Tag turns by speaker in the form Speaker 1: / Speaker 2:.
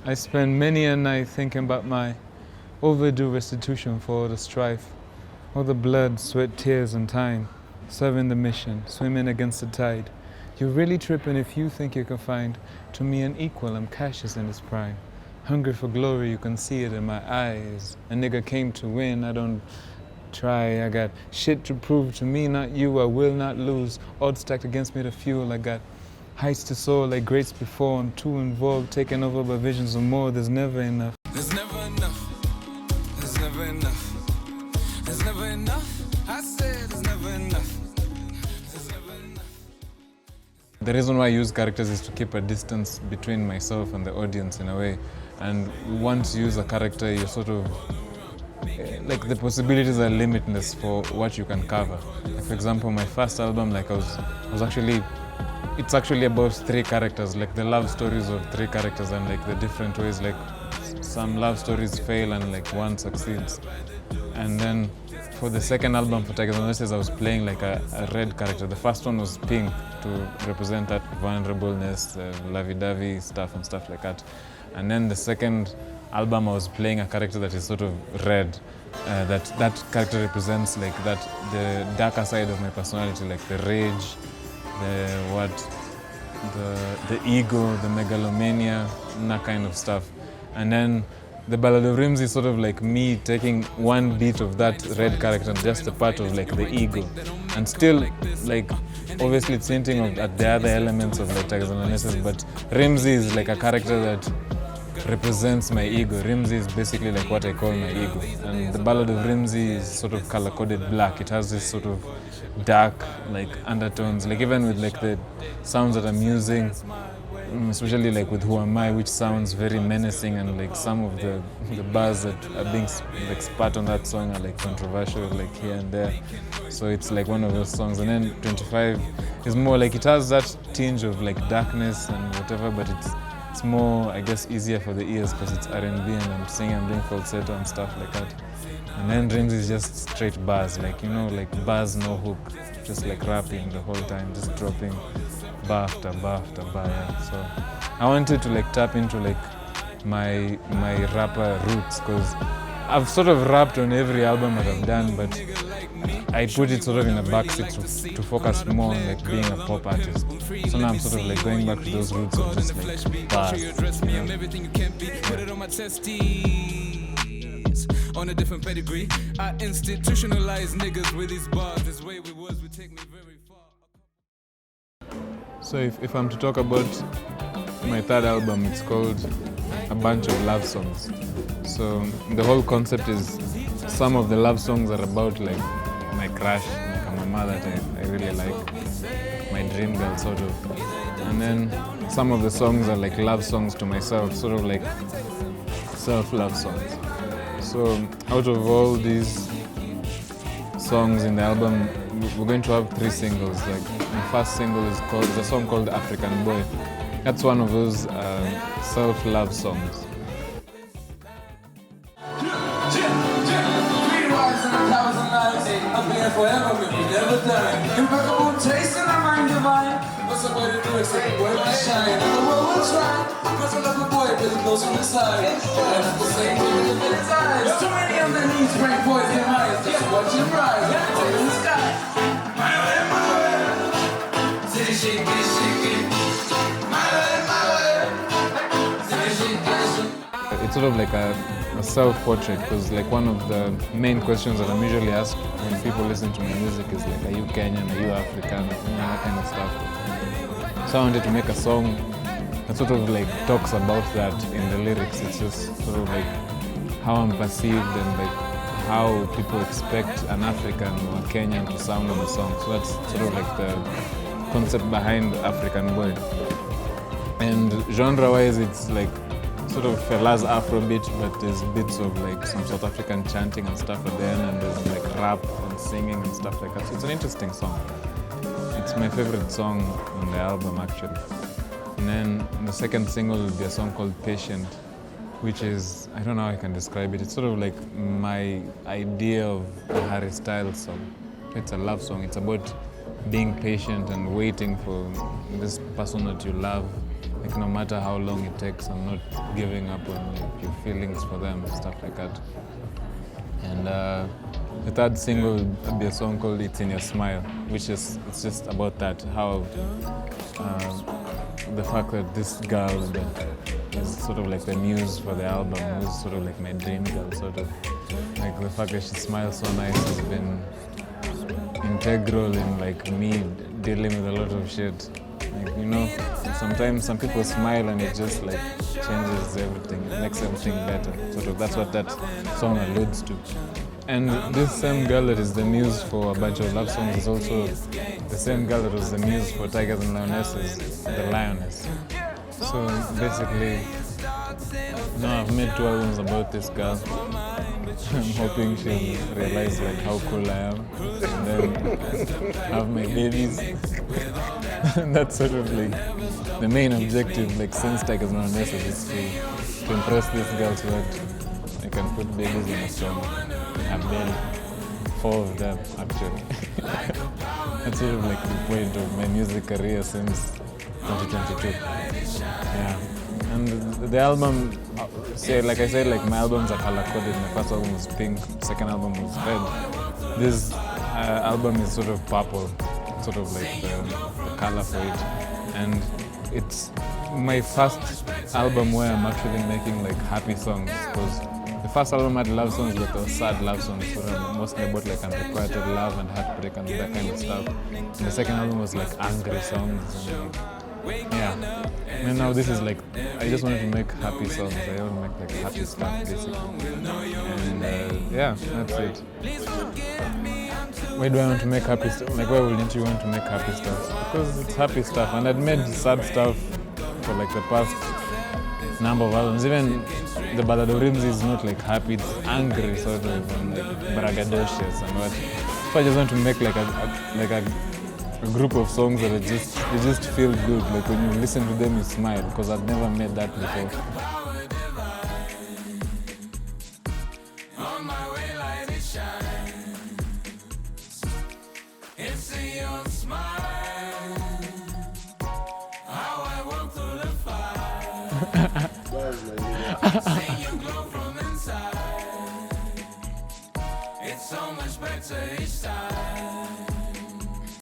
Speaker 1: I spend many a night thinking about my overdue restitution for all the strife, all the blood, sweat, tears, and time, serving the mission, swimming against the tide. You're really tripping if you think you can find to me an equal. I'm Cassius in his prime. Hungry for glory, you can see it in my eyes. A nigga came to win, I don't try. I got shit to prove to me, not you. I will not lose. Odds stacked against me to fuel. I got heights to soar like greats before. I'm too involved, taken over by visions of more. There's never enough.
Speaker 2: There's never enough. There's never enough. There's never enough. I said there's never enough. There's never enough.
Speaker 1: The reason why I use characters is to keep a distance between myself and the audience in a way. And once you use a character, you're sort of like the possibilities are limitless for what you can cover. Like for example, my first album, like it's actually about three characters, like the love stories of three characters and like the different ways, like some love stories fail and like one succeeds. And then for the second album, for Tigers and Nurses, I was playing like a red character. The first one was pink to represent that vulnerableness, lovey-dovey stuff and stuff like that. And then the second album, I was playing a character that is sort of red. That character represents like the darker side of my personality, like the rage, the ego, the megalomania, and that kind of stuff. And then the Ballad of Rims is sort of like me taking one bit of that red character, just a part of like the ego, and still like obviously it's hinting at the other elements of like Tigers and Nurses, but Rimsey is like a character that represents my ego. Rimsey is basically like what I call my ego. And the Ballad of Rimsey is sort of color-coded black. It has this sort of dark like undertones, like even with like the sounds that I'm using, especially like with Who Am I, which sounds very menacing, and like some of the bars that are being like spat on that song are like controversial like here and there. So it's like one of those songs. And then 25 is more like it has that tinge of like darkness and whatever, but it's more, I guess, easier for the ears because it's R&B and I'm singing, I'm doing falsetto and stuff like that. And then Dreams is just straight bars, like, you know, like bars, no hook, just like rapping the whole time, just dropping bar after bar after bar. Yeah. So I wanted to like tap into like my rapper roots because I've sort of rapped on every album that I've done, but I put it sort of in a backseat to focus more on like being a pop artist. So now I'm sort of like going back to those roots of just like bars.
Speaker 2: On a different pedigree, I institutionalize niggas with these bars. This way we was, we take me very far.
Speaker 1: So if I'm to talk about my third album, it's called A Bunch of Love Songs. So the whole concept is some of the love songs are about like my crush, like a mama that I really like, my dream girl sort of. And then some of the songs are like love songs to myself, sort of like self-love songs. So out of all these songs in the album, we're going to have 3 singles. Like the first single is a song called African Boy. That's one of those self-love songs.
Speaker 2: I'm here forever, but you never die. Impeccable taste in the mind divine. What's the way to do it? Say the word will shine. And the world will try. Cause I love a boy, but it goes from the side. And at the same time, look in his eyes. Too many underneath, bring poison in eyes. Just watch him rise. Up in the sky. My way. City shake it. My way. City shake it.
Speaker 1: It's sort of like a self-portrait, because like one of the main questions that I'm usually asked when people listen to my music is like, are you Kenyan, are you African, that kind of stuff. So I wanted to make a song that sort of like talks about that in the lyrics. It's just sort of like how I'm perceived and like how people expect an African or a Kenyan to sound on the song. So that's sort of like the concept behind African Boy. And genre-wise, it's like sort of Fela's Afrobeat, but there's bits of like some South African chanting and stuff at the end, and there's like rap and singing and stuff like that. So it's an interesting song. It's my favorite song on the album actually. And then the second single will be a song called Patient, which is, I don't know how I can describe it. It's sort of like my idea of a Harry Styles song. It's a love song. It's about being patient and waiting for this person that you love. like no matter how long it takes, I'm not giving up on like, your feelings for them, stuff like that. And the third single will be a song called "It's in Your Smile," which is it's just about that, how the fact that this girl that is sort of like the muse for the album, who's sort of like my dream girl, sort of like the fact that she smiles so nice has been integral in like me dealing with a lot of shit. Like, you know, sometimes some people smile and it just like changes everything, it makes everything better. Sort of that's what that song alludes to. And this same girl that is the muse for a bunch of love songs is also the same girl that was the muse for Tigers and Lionesses, the Lioness. So basically, now I've made 2 albums about this girl. I'm hoping she'll realize like how cool I am and then have my babies. That's sort of like the main objective, like since Tigers and Lionesses, is to impress this girl so that I can put babies in a song. I've made 4 of them actually. That's sort of like the point of my music career since 2022. Yeah. And the album, like I said, like my albums are color coded. My first album was pink, second album was red. This album is sort of purple, sort of like the color for it. And it's my first album where I'm actually making like happy songs, because the first album had love songs, but they were sad love songs, so mostly about like unrequited love and heartbreak and that kind of stuff. And the second album was like angry songs and like, yeah. And now this is like, I just wanted to make happy songs. I want to make like happy stuff basically. And yeah, that's it. Why do I want to make happy stuff? Like, why wouldn't you want to make happy stuff? Because it's happy stuff, and I'd made sad stuff for like the past number of albums. Even the Ballad of Rims is not like happy, it's angry sort of, and like braggadocious and what. So I just want to make like a group of songs that are they just feel good. Like when you listen to them, you smile, because I've never made that before.
Speaker 2: It's so much better each time.